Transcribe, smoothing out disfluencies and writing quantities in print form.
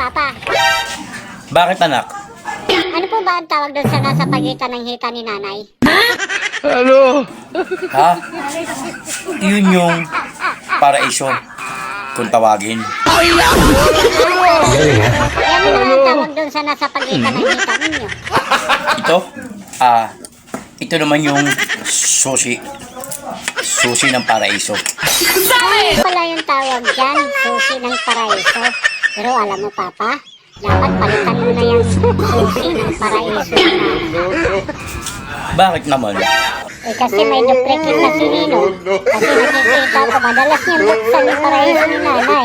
Papa. Bakit anak? Ano po ba ang tawag doon sa nasa pagitan ng hita ni nanay? Ha? Yun yung paraiso. Kung tawagin. Yan mo na ang tawag doon sa nasa pagitan ng hita ninyo. Ito? Ito naman yung sushi. Sushi ng paraiso. Ano pala yung tawag dyan? Sushi ng paraiso. Pero alam mo, Papa, dapat palitan mo na yung sushi ng paraiso na. Bakit naman? Eh kasi may duplicate na si Nino. Kasi nakikita ko, madalas niya buksan yung paraiso ni nanay.